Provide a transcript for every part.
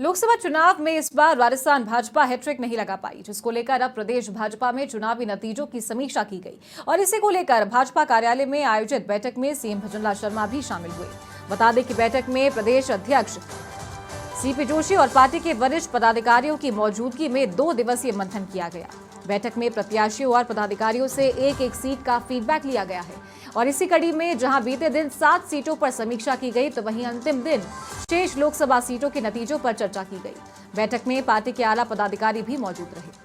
लोकसभा चुनाव में इस बार राजस्थान भाजपा हैट्रिक नहीं लगा पाई, जिसको लेकर अब प्रदेश भाजपा में चुनावी नतीजों की समीक्षा की गई और इसी को लेकर भाजपा कार्यालय में आयोजित बैठक में सीएम भजनलाल शर्मा भी शामिल हुए। बता दें कि बैठक में प्रदेश अध्यक्ष सीपी जोशी और पार्टी के वरिष्ठ पदाधिकारियों की मौजूदगी में 2 दिवसीय मंथन किया गया। बैठक में प्रत्याशियों और पदाधिकारियों से एक एक सीट का फीडबैक लिया गया है और इसी कड़ी में जहां बीते दिन 7 सीटों पर समीक्षा की गई, तो वहीं अंतिम दिन शेष लोकसभा सीटों के नतीजों पर चर्चा की गई। बैठक में पार्टी के आला पदाधिकारी भी मौजूद रहे।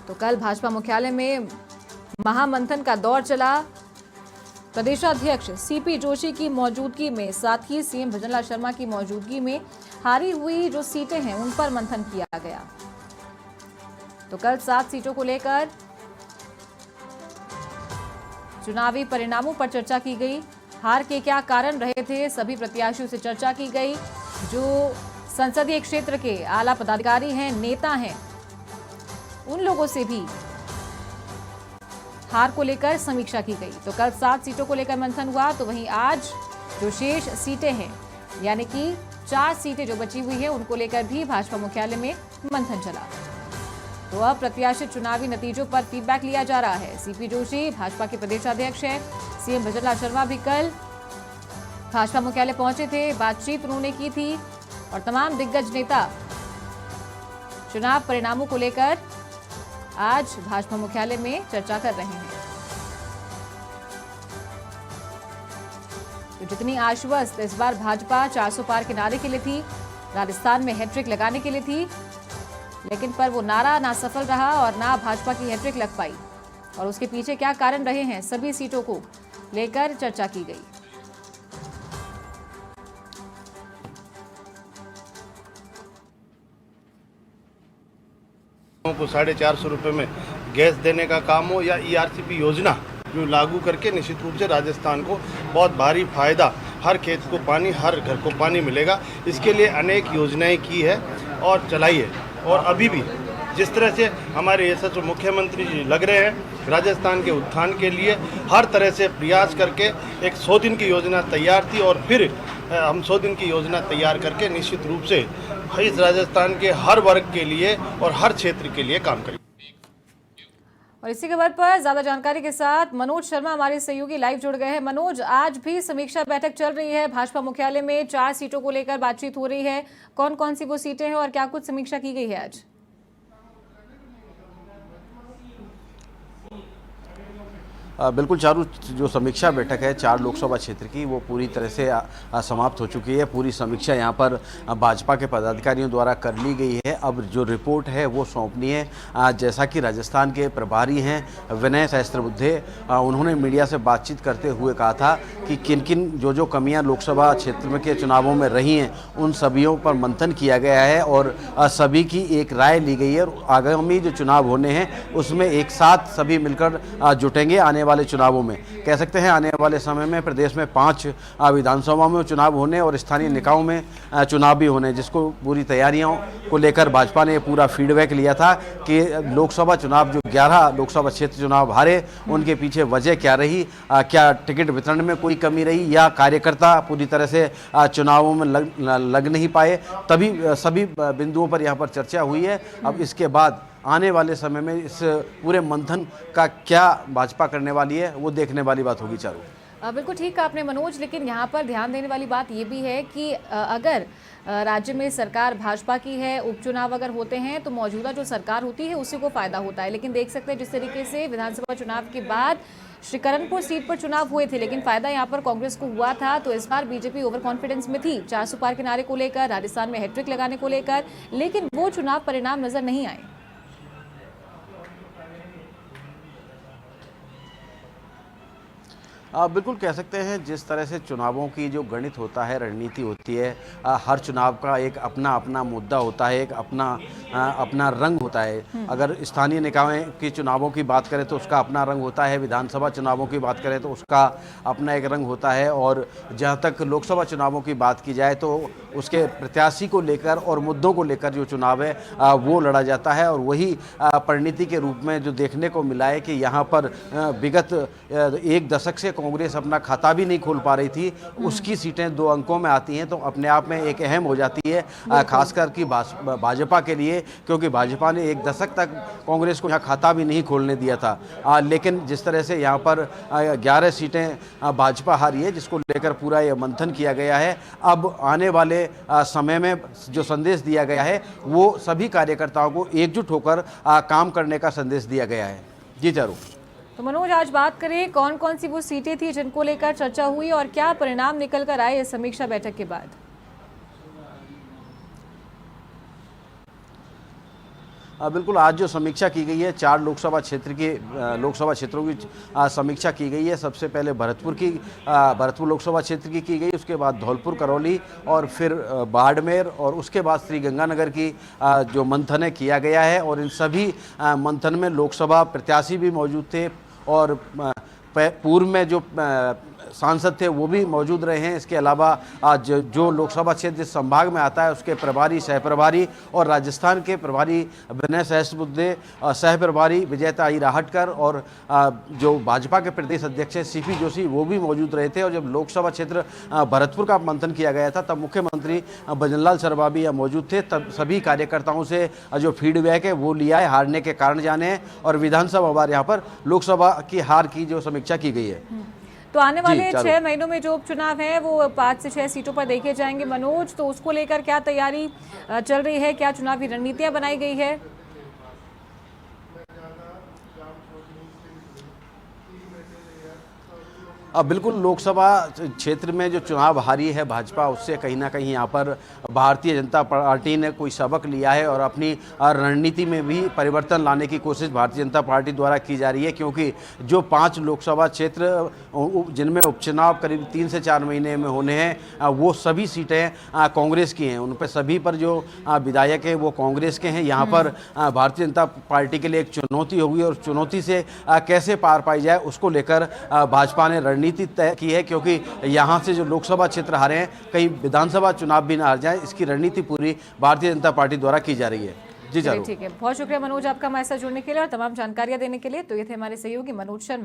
तो कल भाजपा मुख्यालय में महामंथन का दौर चला। प्रदेशाध्यक्ष सीपी जोशी की मौजूदगी में, साथ ही सीएम भजनलाल शर्मा की मौजूदगी में हारी हुई जो सीटें हैं उन पर मंथन किया गया। तो कल 7 सीटों को लेकर चुनावी परिणामों पर चर्चा की गई। हार के क्या कारण रहे थे, सभी प्रत्याशियों से चर्चा की गई। जो संसदीय क्षेत्र के आला पदाधिकारी हैं, नेता हैं, उन लोगों से भी हार को लेकर समीक्षा की गई। तो कल 7 सीटों को लेकर मंथन हुआ, तो वहीं आज जो शेष सीटें हैं, यानी कि 4 सीटें जो बची हुई हैं, उनको लेकर भी भाजपा मुख्यालय में मंथन चला। तो अब प्रत्याशित चुनावी नतीजों पर फीडबैक लिया जा रहा है। सीपी जोशी भाजपा के प्रदेशाध्यक्ष हैं, सीएम भजनलाल शर्मा भी कल भाजपा मुख्यालय पहुंचे थे, बातचीत उन्होंने की थी और तमाम दिग्गज नेता चुनाव परिणामों को लेकर आज भाजपा मुख्यालय में चर्चा कर रहे हैं। तो जितनी आश्वस्त इस बार भाजपा 400 पार के नारे के लिए थी, राजस्थान में हैट्रिक लगाने के लिए थी, लेकिन पर वो नारा ना सफल रहा और ना भाजपा की हैट्रिक लग पाई। और उसके पीछे क्या कारण रहे हैं, सभी सीटों को लेकर चर्चा की गई। को 450 रुपये में गैस देने का काम हो या ईआरसीपी योजना जो लागू करके निश्चित रूप से राजस्थान को बहुत भारी फायदा, हर खेत को पानी, हर घर को पानी मिलेगा। इसके लिए अनेक योजनाएं की है और चलाई है। और अभी भी जिस तरह से हमारे यशस्वी मुख्यमंत्री जी लग रहे हैं राजस्थान के उत्थान के लिए, हर तरह से प्रयास करके एक 100 दिन की योजना तैयार थी और फिर हम 100 दिन की योजना तैयार करके निश्चित रूप से इस राजस्थान के हर वर्ग के लिए और हर क्षेत्र के लिए काम करेंगे। और इसी खबर पर ज्यादा जानकारी के साथ मनोज शर्मा हमारे सहयोगी लाइव जुड़ गए हैं। मनोज, आज भी समीक्षा बैठक चल रही है भाजपा मुख्यालय में, 4 सीटों को लेकर बातचीत हो रही है। कौन कौन सी वो सीटें हैं और क्या कुछ समीक्षा की गई है आज? बिल्कुल चारू, जो समीक्षा बैठक है 4 लोकसभा क्षेत्र की, वो पूरी तरह से समाप्त हो चुकी है। पूरी समीक्षा यहाँ पर भाजपा के पदाधिकारियों द्वारा कर ली गई है। अब जो रिपोर्ट है वो सौंपनी है। जैसा कि राजस्थान के प्रभारी हैं विनय सहस्त्रबुद्धे, उन्होंने मीडिया से बातचीत करते हुए कहा था कि किन किन जो कमियाँ लोकसभा क्षेत्र में के चुनावों में रही हैं, उन सभियों पर मंथन किया गया है और सभी की एक राय ली गई है। और आगामी जो चुनाव होने हैं उसमें एक साथ सभी मिलकर जुटेंगे। आने वाले चुनावों में कह सकते हैं आने वाले समय में प्रदेश में 5 विधानसभाओं में चुनाव होने और स्थानीय निकायों में चुनाव भी होने, जिसको पूरी तैयारियों को लेकर भाजपा ने पूरा फीडबैक लिया था कि लोकसभा चुनाव जो 11 लोकसभा क्षेत्र चुनाव हारे, उनके पीछे वजह क्या रही, क्या टिकट वितरण में कोई कमी रही या कार्यकर्ता पूरी तरह से चुनावों में लग नहीं पाए। तभी सभी बिंदुओं पर यहाँ पर चर्चा हुई है। अब इसके बाद आने वाले समय में इस पूरे मंथन का क्या भाजपा करने वाली है, वो देखने वाली बात होगी। चारू, बिल्कुल ठीक कहा आपने मनोज, लेकिन यहाँ पर ध्यान देने वाली बात ये भी है कि अगर राज्य में सरकार भाजपा की है, उपचुनाव अगर होते हैं तो मौजूदा जो सरकार होती है उसी को फायदा होता है। लेकिन देख सकते हैं जिस तरीके से विधानसभा चुनाव के बाद श्रीकरणपुर सीट पर चुनाव हुए थे, लेकिन फायदा यहाँ पर कांग्रेस को हुआ था। तो इस बार बीजेपी ओवर कॉन्फिडेंस में थी 400 पार के नारे को लेकर, राजस्थान में हैट्रिक लगाने को लेकर, लेकिन वो चुनाव परिणाम नजर नहीं आए। बिल्कुल कह सकते हैं जिस तरह से चुनावों की जो गणित होता है, रणनीति होती है, हर चुनाव का एक अपना अपना मुद्दा होता है, एक अपना अपना रंग होता है। अगर स्थानीय निकायों के चुनावों की बात करें तो उसका अपना रंग होता है, विधानसभा चुनावों की बात करें तो उसका अपना एक रंग होता है, और जहाँ तक लोकसभा चुनावों की बात की जाए तो उसके प्रत्याशी को लेकर और मुद्दों को लेकर जो चुनाव है वो लड़ा जाता है। और वही परिणति के रूप में जो देखने को मिला है कि यहाँ पर विगत एक दशक से कांग्रेस अपना खाता भी नहीं खोल पा रही थी, उसकी सीटें 2 अंकों में आती हैं तो अपने आप में एक अहम हो जाती है, खासकर कि भाजपा के लिए, क्योंकि भाजपा ने एक दशक तक कांग्रेस को यहाँ खाता भी नहीं खोलने दिया था। लेकिन जिस तरह से यहाँ पर 11 सीटें भाजपा हारी है, जिसको लेकर पूरा ये मंथन किया गया है। अब आने वाले समय में जो संदेश दिया गया है वो सभी कार्यकर्ताओं को एकजुट होकर काम करने का संदेश दिया गया है। जी चारू। तो मनोज, आज बात करें कौन कौन सी वो सीटें थी जिनको लेकर चर्चा हुई और क्या परिणाम निकल कर आए इस समीक्षा बैठक के बाद? बिल्कुल, आज जो समीक्षा की गई है 4 लोकसभा क्षेत्रों की समीक्षा की गई है। सबसे पहले भरतपुर लोकसभा क्षेत्र की गई, उसके बाद धौलपुर, करौली और फिर बाड़मेर, और उसके बाद श्रीगंगानगर की जो मंथन है किया गया है। और इन सभी मंथन में लोकसभा प्रत्याशी भी मौजूद थे और पूर्व में जो सांसद थे वो भी मौजूद रहे हैं। इसके अलावा आज जो लोकसभा क्षेत्र जिस संभाग में आता है उसके प्रभारी, सहप्रभारी और राजस्थान के प्रभारी विनय सहस्त्रबुद्धे, सह प्रभारी विजयताई राहटकर और जो भाजपा के प्रदेश अध्यक्ष हैं सीपी जोशी वो भी मौजूद रहे थे। और जब लोकसभा क्षेत्र भरतपुर का मंथन किया गया था तब मुख्यमंत्री भजनलाल शर्मा भी यहाँ मौजूद थे। तब सभी कार्यकर्ताओं से जो फीडबैक है वो लिया है, हारने के कारण जाने हैं और विधानसभा वार यहाँ पर लोकसभा की हार की जो समीक्षा की गई है। तो आने वाले 6 महीनों में जो उपचुनाव है वो 5 से 6 सीटों पर देखे जाएंगे मनोज, तो उसको लेकर क्या तैयारी चल रही है, क्या चुनावी रणनीतियां बनाई गई है? बिल्कुल, लोकसभा क्षेत्र में जो चुनाव हारी है भाजपा, उससे कहीं ना कहीं यहाँ पर भारतीय जनता पार्टी ने कोई सबक लिया है और अपनी रणनीति में भी परिवर्तन लाने की कोशिश भारतीय जनता पार्टी द्वारा की जा रही है। क्योंकि जो 5 लोकसभा क्षेत्र जिनमें उपचुनाव करीब 3 से 4 महीने में होने हैं वो सभी सीटें कांग्रेस की हैं, उन पर सभी पर जो विधायक हैं वो कांग्रेस के हैं। यहाँ पर भारतीय जनता पार्टी के लिए एक चुनौती होगी और चुनौती से कैसे पार पाई जाए उसको लेकर भाजपा ने रणनीति तय की है। क्योंकि यहाँ से जो लोकसभा क्षेत्र हारे हैं कहीं विधानसभा चुनाव भी ना हार जाए, इसकी रणनीति पूरी भारतीय जनता पार्टी द्वारा की जा रही है। जी जरूर। ठीक है, बहुत शुक्रिया मनोज आपका हमारे साथ जुड़ने के लिए और तमाम जानकारियां देने के लिए। तो ये थे हमारे सहयोगी मनोज शर्मा।